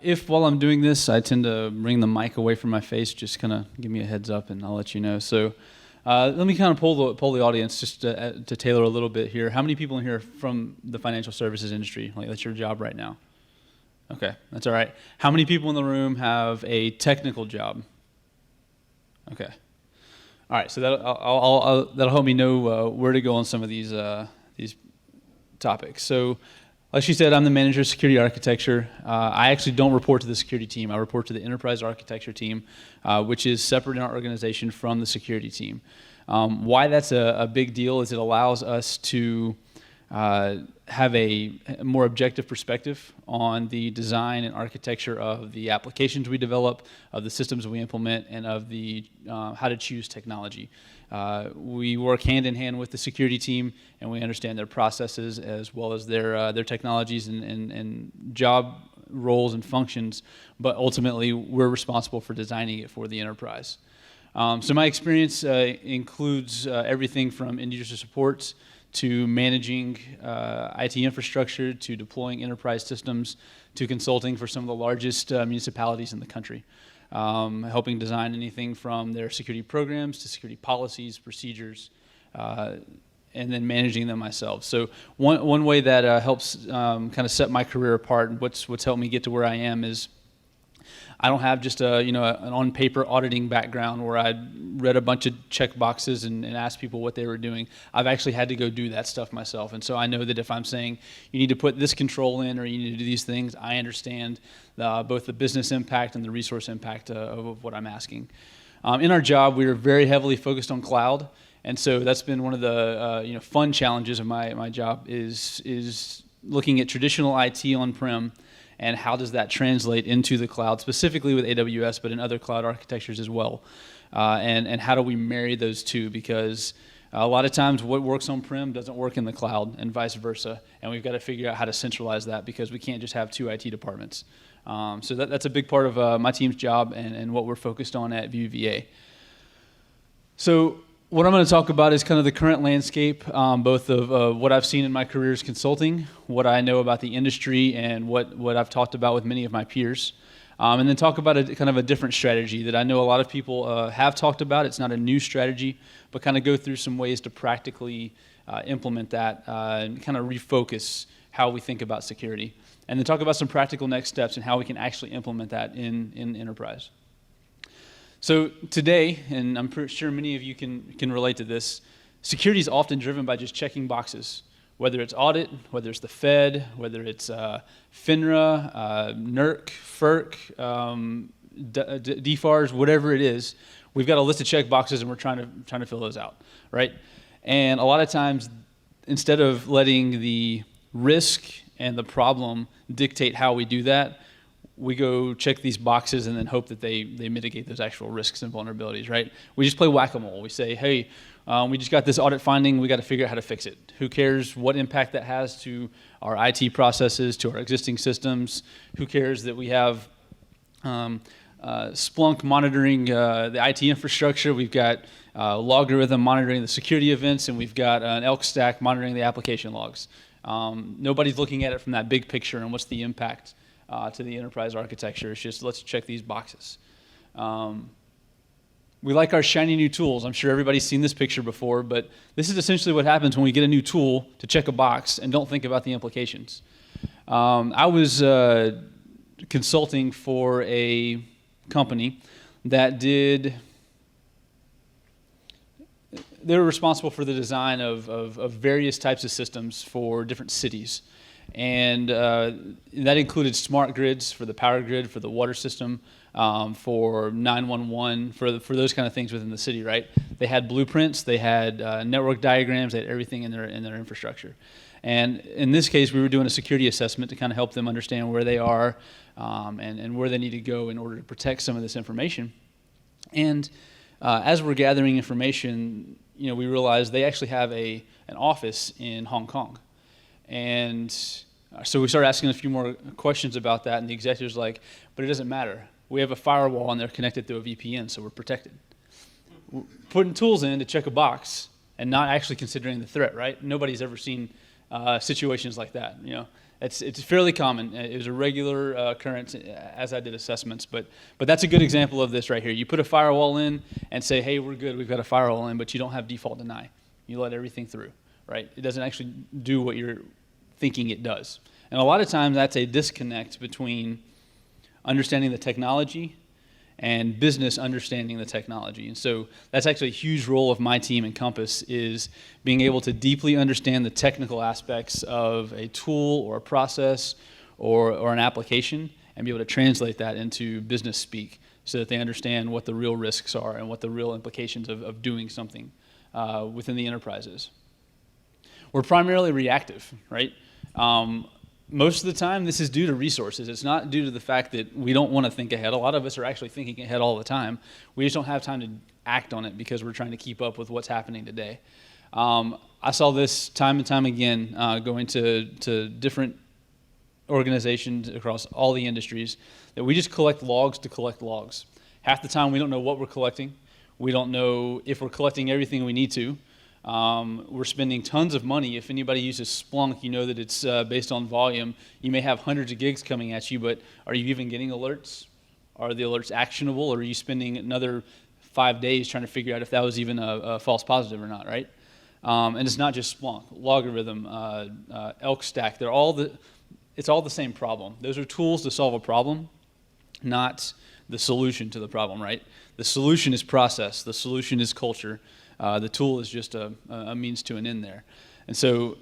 If while I'm doing this, I tend to bring the mic away from my face, just kind of give me a heads up and I'll let you know. So let me kind of poll the audience just to tailor a little bit here. How many people in here are from the financial services industry? Like, that's your job right now. Okay, that's all right. How many people in the room have a technical job? Okay. All right, so that'll help me know where to go on some of these topics. So, like she said, I'm the manager of security architecture. I actually don't report to the security team. I report to the enterprise architecture team, which is separate in our organization from the security team. Why that's a big deal is it allows us to have a more objective perspective on the design and architecture of the applications we develop, of the systems we implement, and of the how to choose technology. We work hand in hand with the security team, and we understand their processes as well as their technologies and job roles and functions, but ultimately we're responsible for designing it for the enterprise. So my experience includes everything from end user support to managing IT infrastructure, to deploying enterprise systems, to consulting for some of the largest municipalities in the country, helping design anything from their security programs to security policies, procedures, and then managing them myself. So one way that helps kind of set my career apart, and what's helped me get to where I am, is I don't have just an on-paper auditing background where I read a bunch of check boxes and asked people what they were doing. I've actually had to go do that stuff myself. And so I know that if I'm saying you need to put this control in or you need to do these things, I understand both the business impact and the resource impact of what I'm asking. In our job, we are very heavily focused on cloud. And so that's been one of the fun challenges of my job is looking at traditional IT on-prem and how does that translate into the cloud, specifically with AWS, but in other cloud architectures as well. And how do we marry those two? Because a lot of times what works on-prem doesn't work in the cloud and vice versa. And we've got to figure out how to centralize that because we can't just have two IT departments. So that's a big part of my team's job and what we're focused on at BBVA. So what I'm going to talk about is kind of the current landscape, both of what I've seen in my career as consulting, what I know about the industry, and what I've talked about with many of my peers. And then talk about kind of a different strategy that I know a lot of people have talked about. It's not a new strategy, but kind of go through some ways to practically implement that and kind of refocus how we think about security. And then talk about some practical next steps and how we can actually implement that in enterprise. So today, and I'm pretty sure many of you can relate to this, security is often driven by just checking boxes, whether it's audit, whether it's the Fed, whether it's FINRA, NERC, FERC, DFARS, whatever it is. We've got a list of check boxes and we're trying to fill those out, right? And a lot of times, instead of letting the risk and the problem dictate how we do that, we go check these boxes and then hope that they mitigate those actual risks and vulnerabilities, right? We just play whack-a-mole. We say, hey, we just got this audit finding. We got to figure out how to fix it. Who cares what impact that has to our IT processes, to our existing systems? Who cares that we have Splunk monitoring the IT infrastructure? We've got Logarithm monitoring the security events, and we've got an Elk stack monitoring the application logs. Nobody's looking at it from that big picture and what's the impact to the enterprise architecture. It's just, let's check these boxes. We like our shiny new tools. I'm sure everybody's seen this picture before, but this is essentially what happens when we get a new tool to check a box and don't think about the implications. I was consulting for a company that they were responsible for the design of various types of systems for different cities. And that included smart grids for the power grid, for the water system, for 911, for those kind of things within the city, right? They had blueprints, they had network diagrams, they had everything in their infrastructure. And in this case, we were doing a security assessment to kind of help them understand where they are and where they need to go in order to protect some of this information. And as we're gathering information, we realized they actually have an office in Hong Kong. And so we started asking a few more questions about that, and the executive's like, but it doesn't matter. We have a firewall, and they're connected through a VPN, so we're protected. We're putting tools in to check a box and not actually considering the threat, right? Nobody's ever seen situations like that. It's fairly common. It was a regular occurrence as I did assessments, but that's a good example of this right here. You put a firewall in and say, hey, we're good, we've got a firewall in, but you don't have default deny. You let everything through, right? It doesn't actually do what you're thinking it does. And a lot of times that's a disconnect between understanding the technology and business understanding the technology. And so that's actually a huge role of my team in Compass, is being able to deeply understand the technical aspects of a tool or a process or an application and be able to translate that into business speak so that they understand what the real risks are and what the real implications of doing something within the enterprise is. We're primarily reactive, right? Most of the time, this is due to resources. It's not due to the fact that we don't want to think ahead. A lot of us are actually thinking ahead all the time. We just don't have time to act on it because we're trying to keep up with what's happening today. I saw this time and time again going to different organizations across all the industries, that we just collect logs to collect logs. Half the time, we don't know what we're collecting. We don't know if we're collecting everything we need to. We're spending tons of money. If anybody uses Splunk, you know that it's based on volume. You may have hundreds of gigs coming at you, but are you even getting alerts? Are the alerts actionable, or are you spending another 5 days trying to figure out if that was even a false positive or not, right? And it's not just Splunk, Logarithm, Elk Stack. It's all the same problem. Those are tools to solve a problem, not the solution to the problem, right? The solution is process. The solution is culture. The tool is just a means to an end there. And so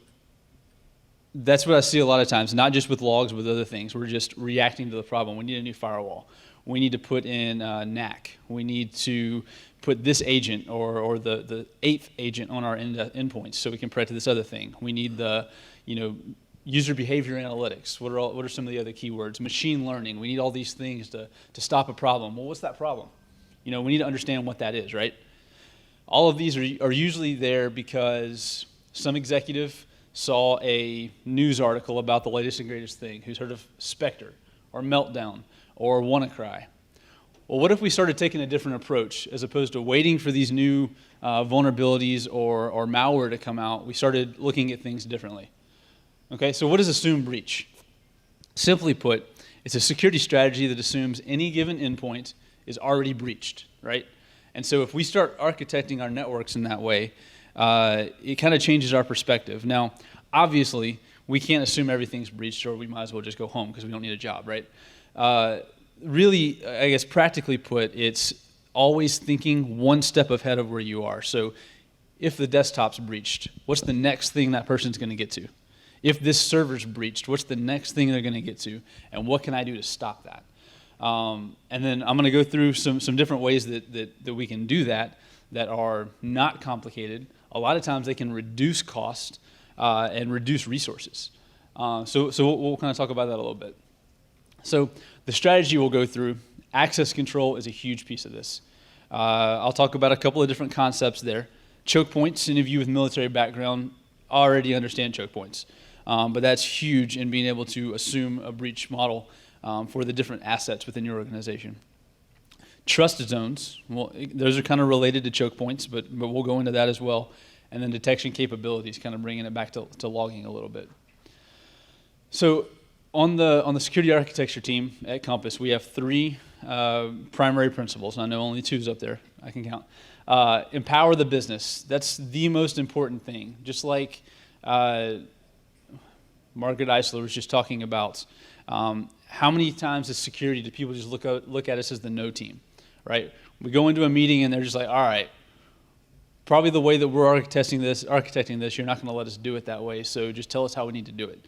that's what I see a lot of times, not just with logs, with other things. We're just reacting to the problem. We need a new firewall. We need to put in NAC. We need to put this agent or the 8th agent on our endpoints so we can protect this other thing. We need the user behavior analytics. What are some of the other keywords? Machine learning. We need all these things to stop a problem. Well, what's that problem? We need to understand what that is, right? All of these are usually there because some executive saw a news article about the latest and greatest thing, who's heard of Spectre or Meltdown or WannaCry. Well, what if we started taking a different approach? As opposed to waiting for these new vulnerabilities or malware to come out, we started looking at things differently. Okay, so what is assumed breach? Simply put, it's a security strategy that assumes any given endpoint is already breached, right? And so if we start architecting our networks in that way, it kind of changes our perspective. Now, obviously, we can't assume everything's breached, or we might as well just go home because we don't need a job, right? Really, I guess practically put, it's always thinking one step ahead of where you are. So if the desktop's breached, what's the next thing that person's going to get to? If this server's breached, what's the next thing they're going to get to? And what can I do to stop that? And then I'm going to go through some different ways that we can do that are not complicated. A lot of times they can reduce cost and reduce resources. So we'll kind of talk about that a little bit. So the strategy we'll go through, access control is a huge piece of this. I'll talk about a couple of different concepts there. Choke points, any of you with military background already understand choke points. But that's huge in being able to assume a breach model for the different assets within your organization. Trust zones, well, those are kind of related to choke points, but we'll go into that as well. And then detection capabilities, kind of bringing it back to logging a little bit. So on the security architecture team at Compass, we have 3 primary principles. I know only 2's up there, I can count. Empower the business. That's the most important thing. Just like Margaret Eisler was just talking about, how many times as security do people just look at us as the no team, right? We go into a meeting and they're just like, all right, probably the way that we're architecting this, you're not going to let us do it that way, so just tell us how we need to do it.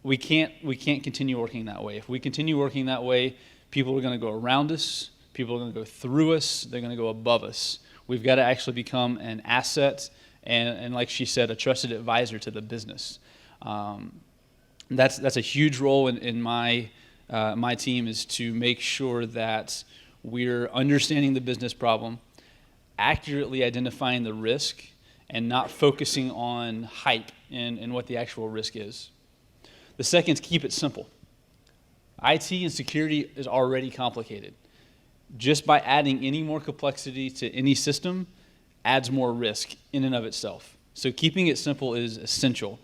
We can't continue working that way. If we continue working that way, people are going to go around us, people are going to go through us, they're going to go above us. We've got to actually become an asset and like she said, a trusted advisor to the business. That's a huge role in my team, is to make sure that we're understanding the business problem, accurately identifying the risk, and not focusing on hype and what the actual risk is. The second is keep it simple. IT and security is already complicated. Just by adding any more complexity to any system adds more risk in and of itself. So keeping it simple is essential.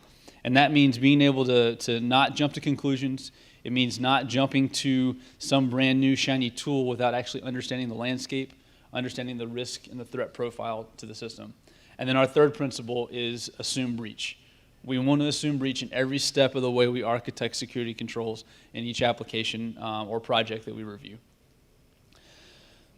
And that means being able to not jump to conclusions. It means not jumping to some brand new shiny tool without actually understanding the landscape, understanding the risk and the threat profile to the system. And then our third principle is assume breach. We want to assume breach in every step of the way we architect security controls in each application or project that we review.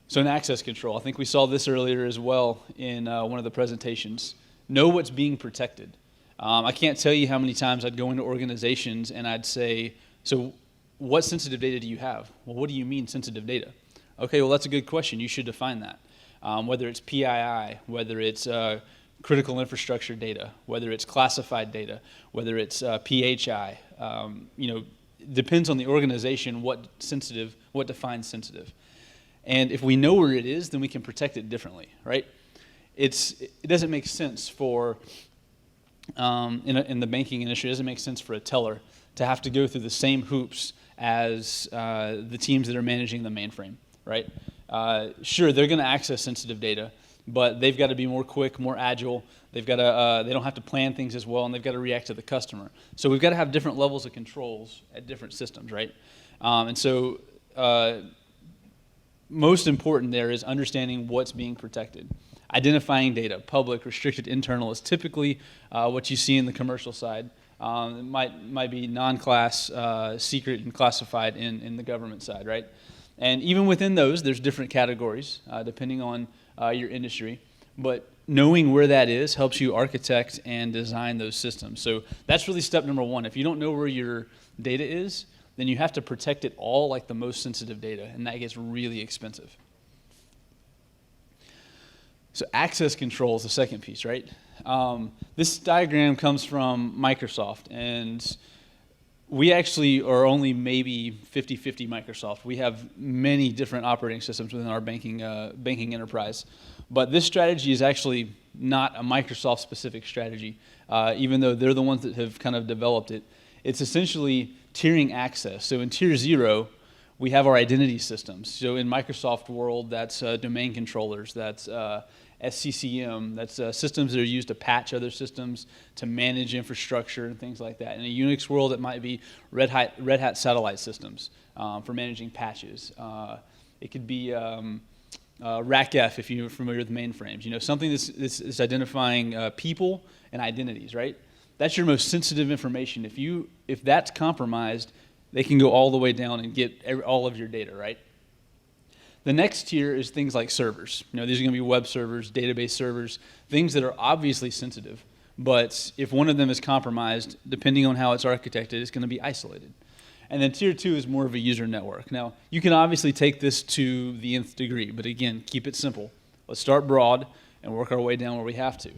So in access control, I think we saw this earlier as well in one of the presentations. Know what's being protected. I can't tell you how many times I'd go into organizations and I'd say, so what sensitive data do you have? Well, what do you mean sensitive data? Okay, well, that's a good question. You should define that. Whether it's PII, whether it's critical infrastructure data, whether it's classified data, whether it's PHI, depends on the organization what defines sensitive. And if we know where it is, then we can protect it differently, right? It doesn't make sense for, in the banking industry, it doesn't make sense for a teller to have to go through the same hoops as the teams that are managing the mainframe, right? Sure, they're going to access sensitive data, but they've got to be more quick, more agile. They've got to, they don't have to plan things as well, and they've got to react to the customer. So we've got to have different levels of controls at different systems, right? And so most important there is understanding what's being protected. Identifying data, public, restricted, internal, is typically what you see in the commercial side. It might be non-class, secret, and classified in the government side, right? And even within those, there's different categories depending on your industry. But knowing where that is helps you architect and design those systems. So that's really step number one. If you don't know where your data is, then you have to protect it all like the most sensitive data, and that gets really expensive. So access control is the second piece, right? This diagram comes from Microsoft, and we actually are only maybe 50-50 Microsoft. We have many different operating systems within our banking enterprise. But this strategy is actually not a Microsoft-specific strategy, even though they're the ones that have kind of developed it. It's essentially tiering access. So in tier 0, we have our identity systems. So in Microsoft world, that's domain controllers, that's SCCM, that's systems that are used to patch other systems, to manage infrastructure and things like that. In a Unix world, it might be Red Hat satellite systems for managing patches. It could be RACF if you're familiar with mainframes. Something that's identifying people and identities, right? That's your most sensitive information. If that's compromised, they can go all the way down and get all of your data, right? The next tier is things like servers. These are going to be web servers, database servers, things that are obviously sensitive. But if one of them is compromised, depending on how it's architected, it's going to be isolated. And then tier 2 is more of a user network. Now, you can obviously take this to the nth degree, but again, keep it simple. Let's start broad and work our way down where we have to.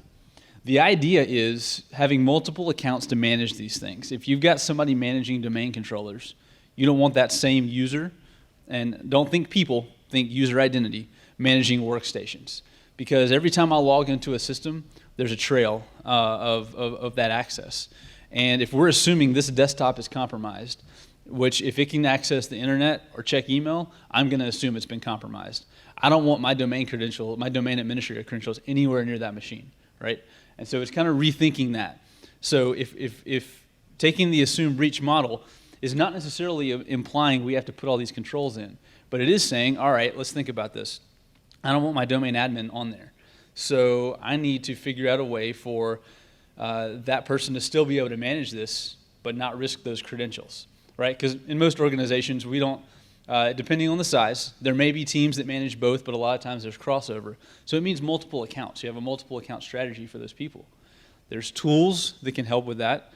The idea is having multiple accounts to manage these things. If you've got somebody managing domain controllers, you don't want that same user, and don't think people, think user identity, managing workstations. Because every time I log into a system, there's a trail of that access. And if we're assuming this desktop is compromised, which if it can access the internet or check email, I'm going to assume it's been compromised. I don't want my domain administrator credentials anywhere near that machine, right? And so it's kind of rethinking that. So if taking the assume breach model is not necessarily implying we have to put all these controls in, but it is saying, all right, let's think about this. I don't want my domain admin on there. So I need to figure out a way for that person to still be able to manage this, but not risk those credentials, right? Because in most organizations, we don't, depending on the size, there may be teams that manage both, but a lot of times there's crossover. So it means multiple accounts. You have a multiple account strategy for those people. There's tools that can help with that.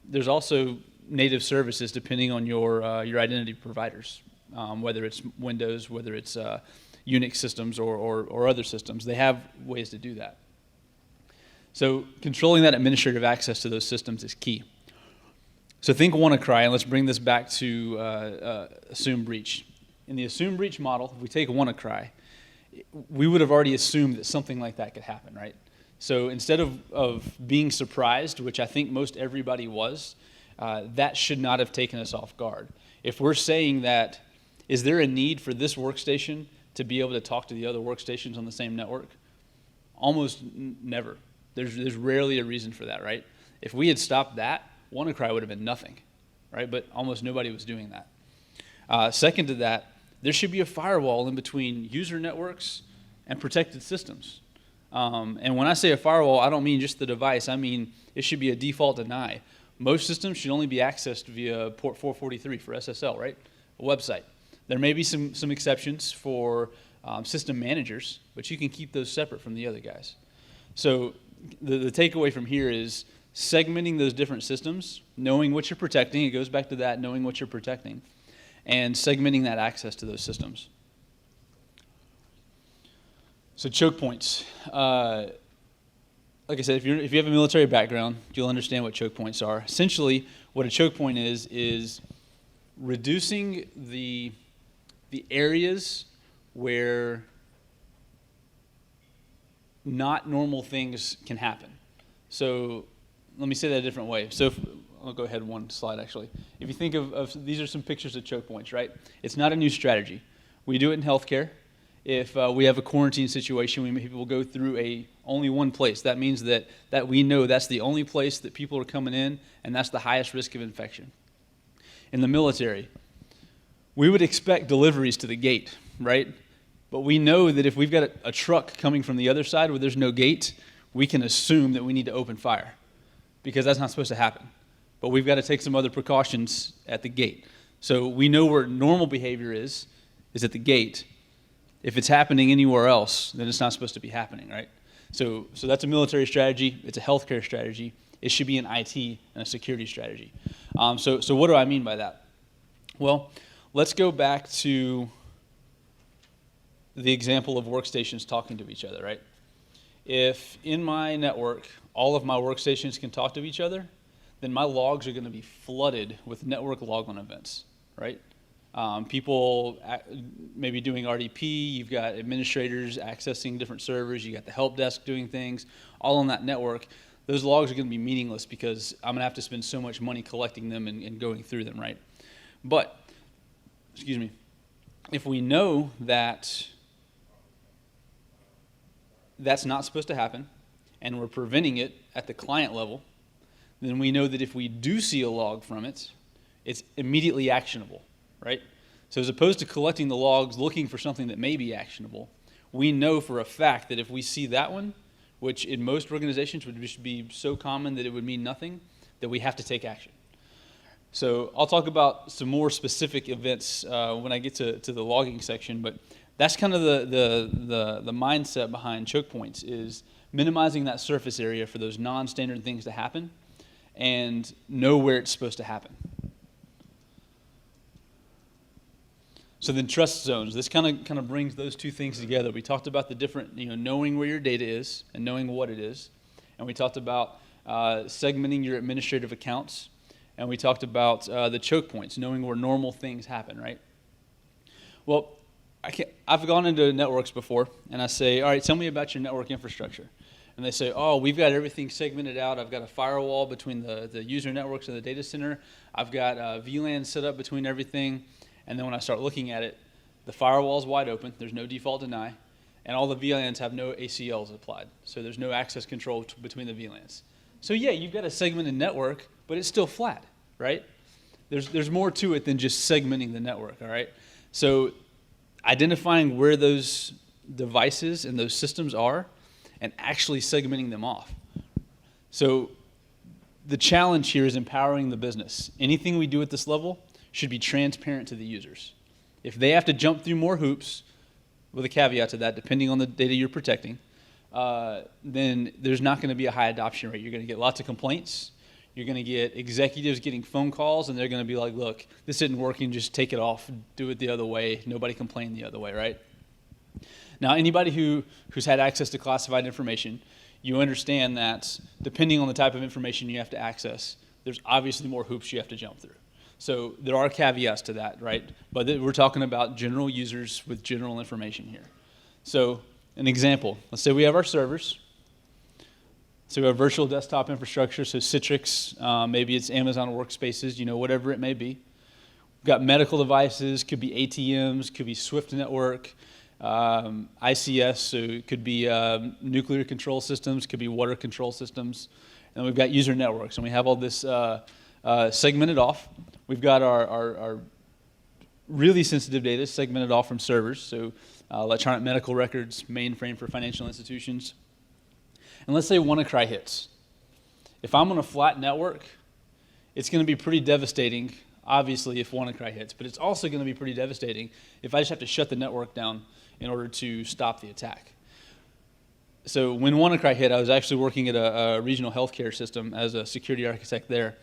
There's also native services depending on your identity providers, whether it's Windows, whether it's Unix systems or other systems. They have ways to do that. So controlling that administrative access to those systems is key. So think WannaCry, and let's bring this back to assume breach. In the assume breach model, if we take WannaCry, we would have already assumed that something like that could happen, right? So instead of being surprised, which I think most everybody was, that should not have taken us off guard. If we're saying that, is there a need for this workstation to be able to talk to the other workstations on the same network? Almost never. There's rarely a reason for that, right? If we had stopped that, WannaCry would have been nothing, right? But almost nobody was doing that. Second to that, there should be a firewall in between user networks and protected systems. And when I say a firewall, I don't mean just the device. I mean it should be a default deny. Most systems should only be accessed via port 443 for SSL, right? A website. There may be some exceptions for system managers, but you can keep those separate from the other guys. So the takeaway from here is segmenting those different systems, knowing what you're protecting. It goes back to that, knowing what you're protecting, and segmenting that access to those systems. So choke points. Like I said, if you have a military background, you'll understand what choke points are. Essentially, what a choke point is reducing the areas where not normal things can happen. So let me say that a different way. So I'll go ahead one slide actually. If you think of these are some pictures of choke points, right? It's not a new strategy. We do it in healthcare. If we have a quarantine situation, people will go through only one place. That means that we know that's the only place that people are coming in, and that's the highest risk of infection. In the military, we would expect deliveries to the gate, right? But we know that if we've got a truck coming from the other side where there's no gate, we can assume that we need to open fire because that's not supposed to happen. But we've got to take some other precautions at the gate. So we know where normal behavior is at the gate. If it's happening anywhere else, then it's not supposed to be happening, right? So that's a military strategy. It's a healthcare strategy. It should be an IT and a security strategy. So what do I mean by that? Well, let's go back to the example of workstations talking to each other, right? If in my network, all of my workstations can talk to each other, then my logs are going to be flooded with network logon events, right? People maybe doing RDP, you've got administrators accessing different servers, you got the help desk doing things, all on that network. Those logs are going to be meaningless because I'm going to have to spend so much money collecting them and going through them, right? But, if we know that that's not supposed to happen and we're preventing it at the client level, then we know that if we do see a log from it, it's immediately actionable, right? So as opposed to collecting the logs looking for something that may be actionable, we know for a fact that if we see that one, which in most organizations would just be so common that it would mean nothing, that we have to take action. So I'll talk about some more specific events when I get to the logging section, but that's kind of the mindset behind choke points is minimizing that surface area for those non-standard things to happen and know where it's supposed to happen. So then trust zones, this kind of brings those two things together. We talked about the different, knowing where your data is and knowing what it is. And we talked about segmenting your administrative accounts. And we talked about the choke points, knowing where normal things happen, right? Well, I've gone into networks before, and I say, all right, tell me about your network infrastructure. And they say, oh, we've got everything segmented out. I've got a firewall between the user networks and the data center. I've got VLAN set up between everything. And then when I start looking at it, the firewall's wide open. There's no default deny. And all the VLANs have no ACLs applied. So there's no access control between the VLANs. So yeah, you've got a segmented network, but it's still flat, right? There's more to it than just segmenting the network, all right? So identifying where those devices and those systems are and actually segmenting them off. So the challenge here is empowering the business. Anything we do at this level should be transparent to the users. If they have to jump through more hoops, with a caveat to that, depending on the data you're protecting, then there's not going to be a high adoption rate. You're going to get lots of complaints. You're going to get executives getting phone calls, and they're going to be like, look, this isn't working, just take it off, do it the other way. Nobody complain the other way, right? Now, anybody who's had access to classified information, you understand that depending on the type of information you have to access, there's obviously more hoops you have to jump through. So there are caveats to that, right? But we're talking about general users with general information here. So an example, let's say we have our servers. So we have virtual desktop infrastructure, so Citrix, maybe it's Amazon Workspaces, whatever it may be. We've got medical devices, could be ATMs, could be Swift network, ICS, so it could be nuclear control systems, could be water control systems. And we've got user networks, and we have all this segmented off. We've got our really sensitive data segmented off from servers, so electronic medical records, mainframe for financial institutions. And let's say WannaCry hits. If I'm on a flat network, it's going to be pretty devastating, obviously, if WannaCry hits, but it's also going to be pretty devastating if I just have to shut the network down in order to stop the attack. So when WannaCry hit, I was actually working at a regional healthcare system as a security architect there.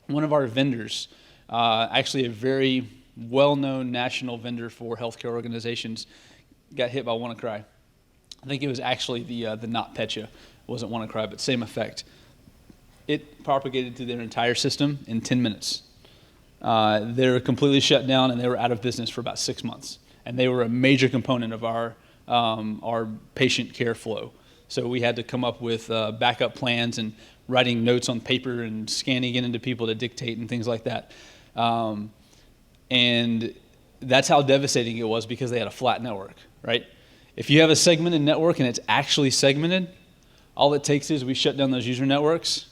One of our vendors, actually a very well-known national vendor for healthcare organizations, got hit by WannaCry. I think it was actually the NotPetya. It wasn't WannaCry, but same effect. It propagated through their entire system in 10 minutes. They were completely shut down, and they were out of business for about 6 months. And they were a major component of our patient care flow. So we had to come up with backup plans and writing notes on paper and scanning it into people to dictate and things like that. And that's how devastating it was because they had a flat network, right? If you have a segmented network and it's actually segmented, all it takes is we shut down those user networks.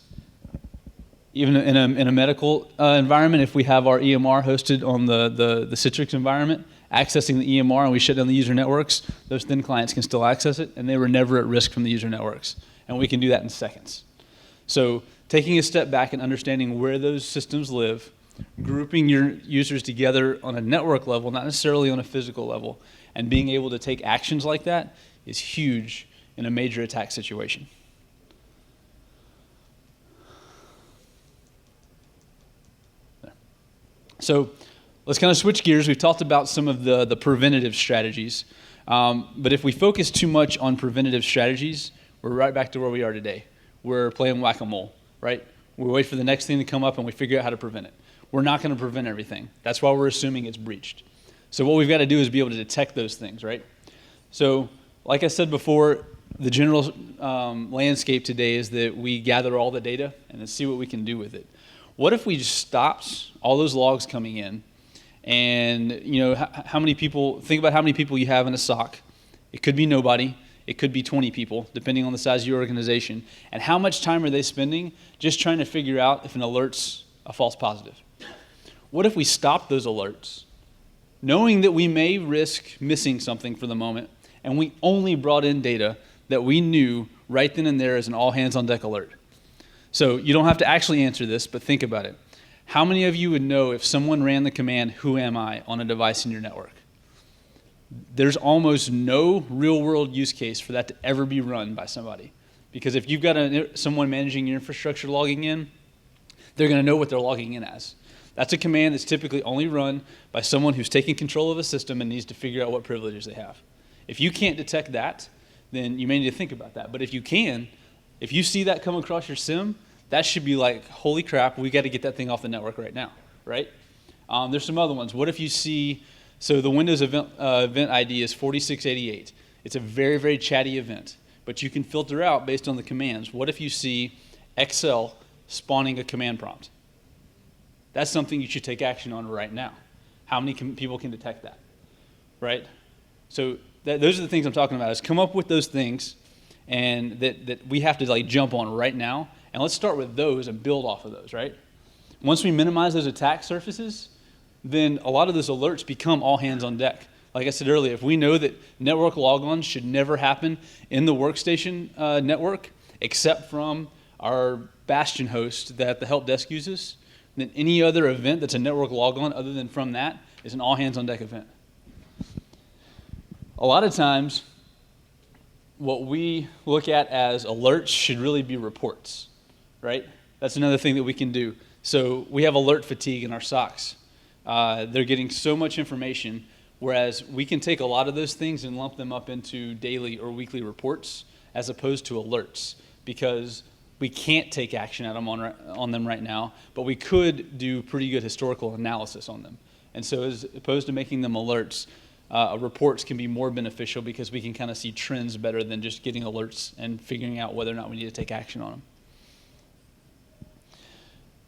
Even in a medical environment, if we have our EMR hosted on the Citrix environment, accessing the EMR and we shut down the user networks, those thin clients can still access it, and they were never at risk from the user networks. And we can do that in seconds. So taking a step back and understanding where those systems live, grouping your users together on a network level, not necessarily on a physical level, and being able to take actions like that is huge in a major attack situation. So let's kind of switch gears. We've talked about some of the preventative strategies. But if we focus too much on preventative strategies, we're right back to where we are today. We're playing whack-a-mole, right? We wait for the next thing to come up and we figure out how to prevent it. We're not going to prevent everything. That's why we're assuming it's breached. So what we've got to do is be able to detect those things, right? So like I said before, the general landscape today is that we gather all the data and then see what we can do with it. What if we just stopped all those logs coming in and, how many people, think about how many people you have in a SOC. It could be nobody. It could be 20 people, depending on the size of your organization. And how much time are they spending just trying to figure out if an alert's a false positive? What if we stopped those alerts, knowing that we may risk missing something for the moment, and we only brought in data that we knew right then and there as an all-hands-on-deck alert? So you don't have to actually answer this, but think about it. How many of you would know if someone ran the command, "Who am I?" on a device in your network? There's almost no real-world use case for that to ever be run by somebody. Because if you've got someone managing your infrastructure logging in, they're going to know what they're logging in as. That's a command that's typically only run by someone who's taking control of a system and needs to figure out what privileges they have. If you can't detect that, then you may need to think about that. But if you can, if you see that come across your SIM, that should be like, holy crap, we got to get that thing off the network right now, right? There's some other ones. What if you see, so the Windows event ID is 4688. It's a very, very chatty event, but you can filter out based on the commands. What if you see Excel spawning a command prompt? That's something you should take action on right now. How many people can detect that, right? So those are the things I'm talking about, is come up with those things and that we have to jump on right now. And let's start with those and build off of those, right? Once we minimize those attack surfaces, then a lot of those alerts become all hands on deck. Like I said earlier, if we know that network logons should never happen in the workstation network, except from our bastion host that the help desk uses, then any other event that's a network logon other than from that is an all hands on deck event. A lot of times, what we look at as alerts should really be reports, right? That's another thing that we can do. So we have alert fatigue in our SOCs. They're getting so much information, whereas we can take a lot of those things and lump them up into daily or weekly reports as opposed to alerts, because we can't take action on them right now, but we could do pretty good historical analysis on them. And so as opposed to making them alerts, reports can be more beneficial because we can kind of see trends better than just getting alerts and figuring out whether or not we need to take action on them.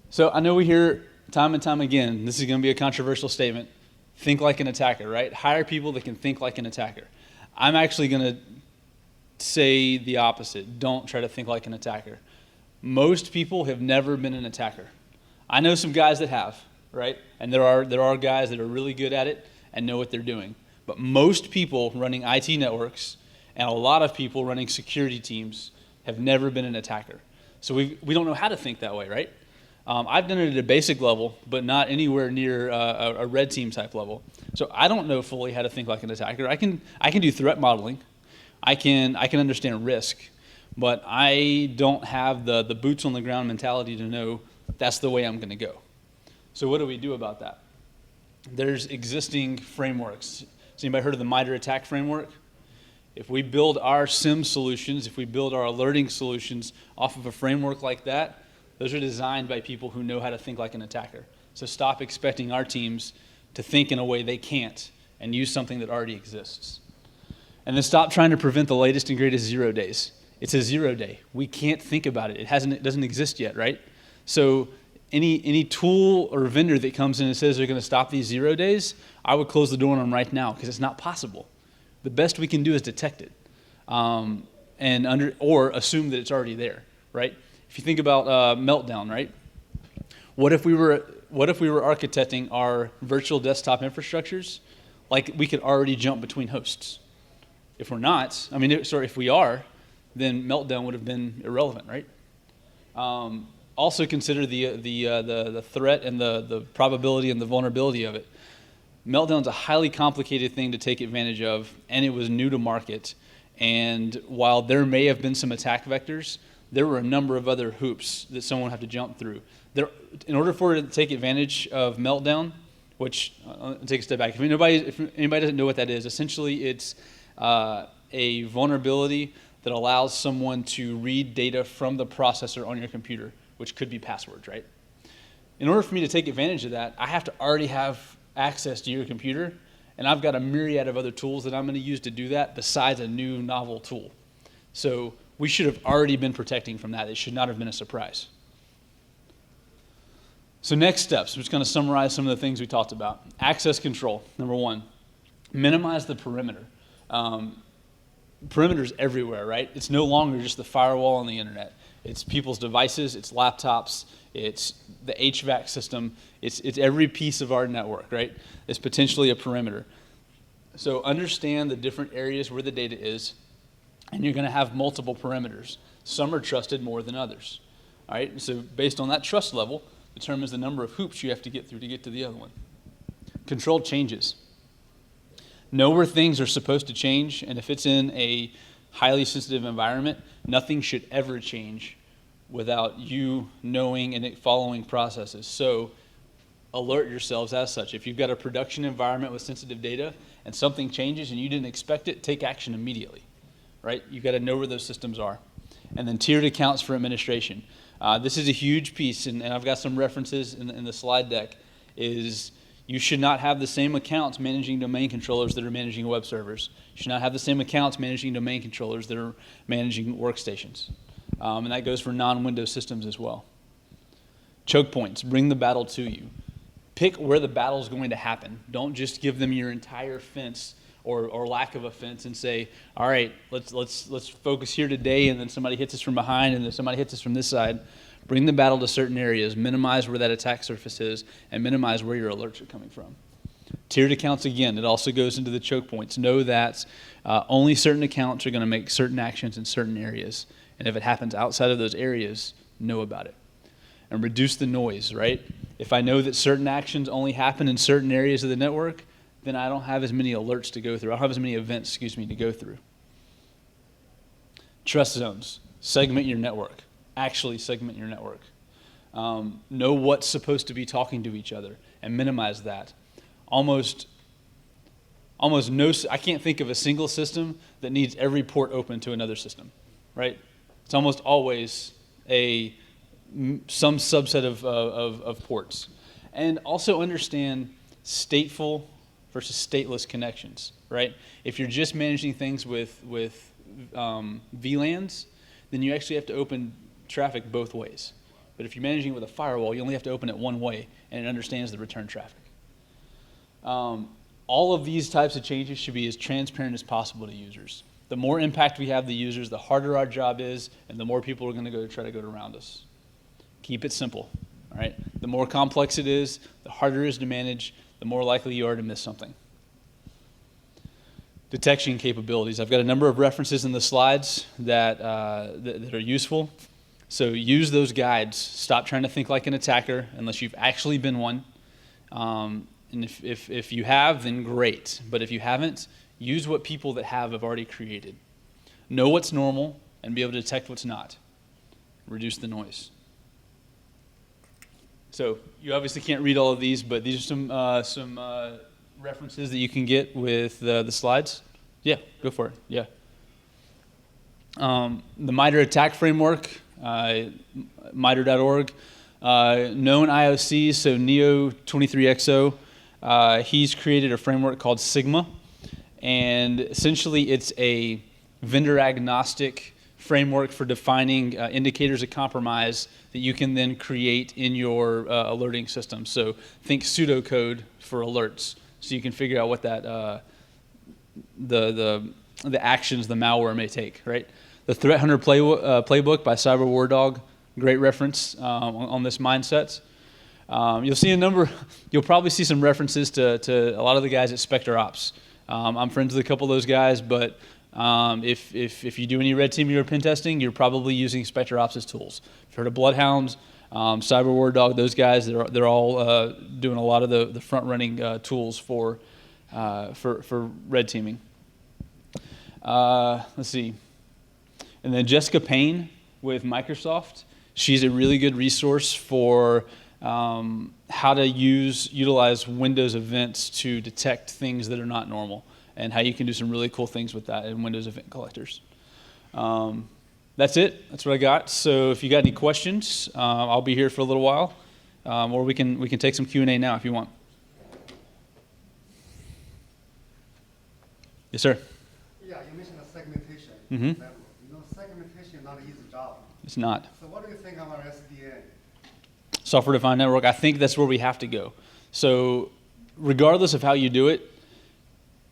So I know we hear time and time again, this is going to be a controversial statement, think like an attacker, right? Hire people that can think like an attacker. I'm actually going to say the opposite. Don't try to think like an attacker. Most people have never been an attacker. I know some guys that have, right? And there are guys that are really good at it and know what they're doing. But most people running IT networks and a lot of people running security teams have never been an attacker. So we don't know how to think that way, right? I've done it at a basic level, but not anywhere near a red team type level. So I don't know fully how to think like an attacker. I can do threat modeling. I can understand risk, but I don't have the boots on the ground mentality to know that's the way I'm going to go. So what do we do about that? There's existing frameworks. Has anybody heard of the MITRE ATT&CK framework? If we build our SIM solutions, if we build our alerting solutions off of a framework like that, those are designed by people who know how to think like an attacker. So stop expecting our teams to think in a way they can't and use something that already exists. And then stop trying to prevent the latest and greatest 0 days. It's a 0 day. We can't think about it. It doesn't exist yet, right? So any tool or vendor that comes in and says they're going to stop these 0 days, I would close the door on them right now because it's not possible. The best we can do is detect it, or assume that it's already there, right? If you think about Meltdown, right? What if we were architecting our virtual desktop infrastructures like we could already jump between hosts? If we're not, if we are, then Meltdown would have been irrelevant, right? Also consider the threat and the probability and the vulnerability of it. Meltdown's a highly complicated thing to take advantage of, and it was new to market. And while there may have been some attack vectors, there were a number of other hoops that someone had to jump through. In order for it to take advantage of Meltdown, which I'll take a step back. If anybody doesn't know what that is, essentially it's a vulnerability that allows someone to read data from the processor on your computer, which could be passwords, right? In order for me to take advantage of that, I have to already have access to your computer, and I've got a myriad of other tools that I'm going to use to do that besides a new novel tool. So we should have already been protecting from that. It should not have been a surprise. So next steps, I'm just going to summarize some of the things we talked about. Access control, number one. Minimize the perimeter. Perimeter's everywhere, right? It's no longer just the firewall on the internet. It's people's devices, it's laptops, it's the HVAC system, it's every piece of our network, right? It's potentially a perimeter. So understand the different areas where the data is, and you're going to have multiple perimeters. Some are trusted more than others, all right? So based on that trust level, determines the number of hoops you have to get through to get to the other one. Control changes. Know where things are supposed to change, and if it's in a highly sensitive environment, nothing should ever change without you knowing and it following processes. So alert yourselves as such. If you've got a production environment with sensitive data and something changes and you didn't expect it, take action immediately, right? You've got to know where those systems are. And then tiered accounts for administration. This is a huge piece, and I've got some references in the slide deck, is you should not have the same accounts managing domain controllers that are managing web servers. You should not have the same accounts managing domain controllers that are managing workstations. And that goes for non-Windows systems as well. Choke points, bring the battle to you. Pick where the battle is going to happen. Don't just give them your entire fence or lack of a fence and say, all right, let's focus here today, and then somebody hits us from behind, and then somebody hits us from this side. Bring the battle to certain areas, minimize where that attack surface is, and minimize where your alerts are coming from. Tiered accounts, again, it also goes into the choke points. Know that only certain accounts are going to make certain actions in certain areas. And if it happens outside of those areas, know about it. And reduce the noise, right? If I know that certain actions only happen in certain areas of the network, then I don't have as many alerts to go through. I don't have as many events, to go through. Trust zones. Segment your network. Actually segment your network. Know what's supposed to be talking to each other and minimize that. Almost no, I can't think of a single system that needs every port open to another system, right? It's almost always some subset of ports. And also understand stateful versus stateless connections, right? If you're just managing things with VLANs, then you actually have to open traffic both ways. But if you're managing it with a firewall, you only have to open it one way, and it understands the return traffic. All of these types of changes should be as transparent as possible to users. The more impact we have the users, the harder our job is, and the more people are going to try to go around us. Keep it simple, all right? The more complex it is, the harder it is to manage, the more likely you are to miss something. Detection capabilities. I've got a number of references in the slides that are useful. So use those guides. Stop trying to think like an attacker unless you've actually been one. And if you have, then great. But if you haven't, use what people that have already created. Know what's normal and be able to detect what's not. Reduce the noise. So you obviously can't read all of these, but these are some references that you can get with the slides. Yeah, go for it. Yeah. The MITRE attack framework, MITRE.org. Known IOCs, so Neo23XO, he's created a framework called Sigma, and essentially it's a vendor agnostic framework for defining indicators of compromise that you can then create in your alerting system. So think pseudocode for alerts, so you can figure out what that the actions the malware may take. Right. The Threat Hunter playbook by Cyber War Dog, great reference on this mindset. You'll probably see some references to a lot of the guys at Spectre Ops. I'm friends with a couple of those guys, but if you do any red teaming or pen testing, you're probably using Spectre Ops as tools. If you've heard of Bloodhound, Cyber War Dog, those guys, they're all doing a lot of the front running tools for red teaming. Let's see. And then Jessica Payne with Microsoft. She's a really good resource for how to utilize Windows events to detect things that are not normal, and how you can do some really cool things with that in Windows event collectors. That's it. That's what I got. So if you got any questions, I'll be here for a little while, or we can take some Q&A now if you want. Yes, sir. Yeah, you mentioned the segmentation. Mm-hmm. Segmentation is not an easy job. It's not. So what do you think about SDN? Software-defined network, I think that's where we have to go. So regardless of how you do it,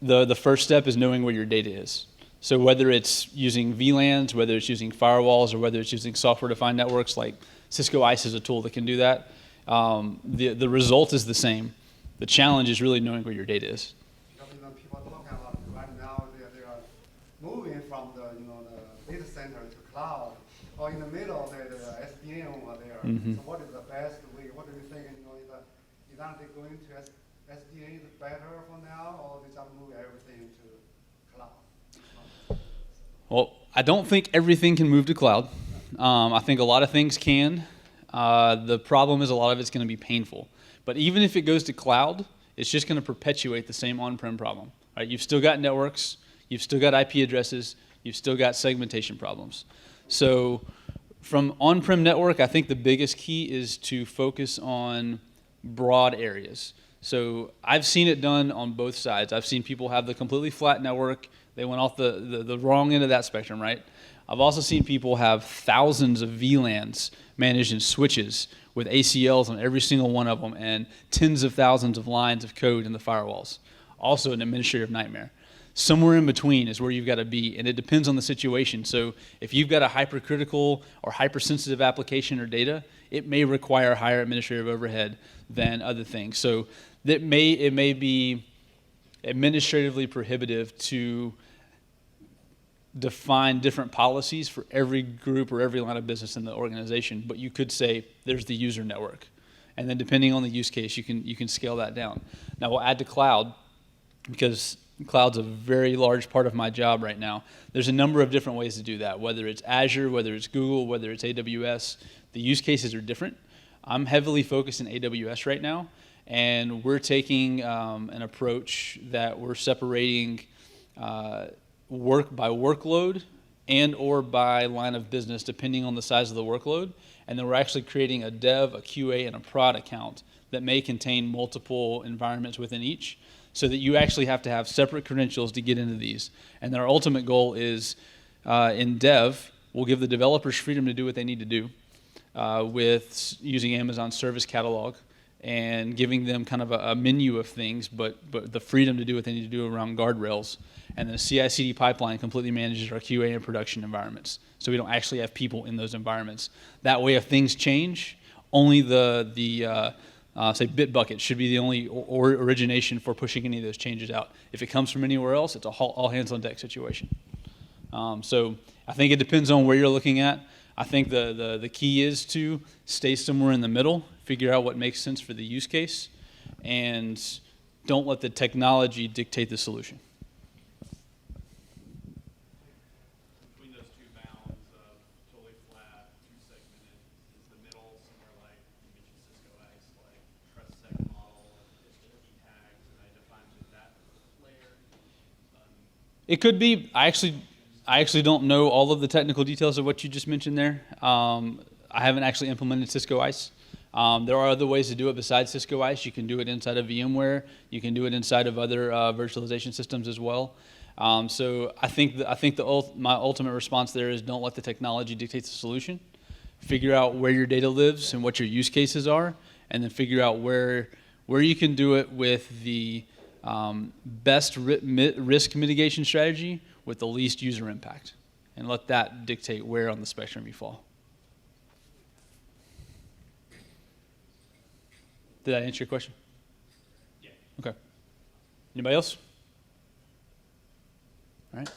the first step is knowing where your data is. So whether it's using VLANs, whether it's using firewalls, or whether it's using software-defined networks, like Cisco ICE is a tool that can do that, the result is the same. The challenge is really knowing where your data is. People are talking about right now they are moving from the data center to cloud, or in the middle the SDN over there. Mm-hmm. So what is the best way? What do you think? Is that they going to SDN is better for now, or they just move everything to cloud? Well, I don't think everything can move to cloud. I think a lot of things can. The problem is a lot of it's going to be painful. But even if it goes to cloud, it's just going to perpetuate the same on-prem problem. Right? You've still got networks, you've still got IP addresses, you've still got segmentation problems. So from on-prem network, I think the biggest key is to focus on broad areas. So I've seen it done on both sides. I've seen people have the completely flat network. They went off the wrong end of that spectrum, right? I've also seen people have thousands of VLANs managed in switches with ACLs on every single one of them and tens of thousands of lines of code in the firewalls. Also an administrative nightmare. Somewhere in between is where you've got to be, and it depends on the situation. So if you've got a hypercritical or hypersensitive application or data, it may require higher administrative overhead than other things. So it may be administratively prohibitive to define different policies for every group or every line of business in the organization, but you could say there's the user network, and then depending on the use case, you can scale that down. Now we'll add to cloud, because cloud's a very large part of my job right now. There's a number of different ways to do that, whether it's Azure, whether it's Google, whether it's AWS. The use cases are different. I'm heavily focused in AWS right now, and we're taking an approach that we're separating work by workload and or by line of business, depending on the size of the workload. And then we're actually creating a dev, a QA, and a prod account that may contain multiple environments within each, so that you actually have to have separate credentials to get into these. And then our ultimate goal is, in dev, we'll give the developers freedom to do what they need to do with using Amazon Service Catalog. and giving them kind of a menu of things, but the freedom to do what they need to do around guardrails. And the CI/CD pipeline completely manages our QA and production environments, so we don't actually have people in those environments. That way, if things change, only say Bitbucket should be the only origination for pushing any of those changes out. If it comes from anywhere else, it's a all hands on deck situation. So I think it depends on where you're looking at. I think the key is to stay somewhere in the middle, figure out what makes sense for the use case, and don't let the technology dictate the solution. Between those two bounds of totally flat, two-segmented, is the middle somewhere like, you mentioned Cisco X, like trust sec model, it's just key tags, and I define to that layer? It could be. I actually don't know all of the technical details of what you just mentioned there. I haven't actually implemented Cisco ICE. There are other ways to do it besides Cisco ICE. You can do it inside of VMware. You can do it inside of other virtualization systems as well. So I think my ultimate response there is don't let the technology dictate the solution. Figure out where your data lives and what your use cases are, and then figure out where you can do it with the best risk mitigation strategy with the least user impact, and let that dictate where on the spectrum you fall. Did I answer your question? Yeah. Okay. Anybody else? All right.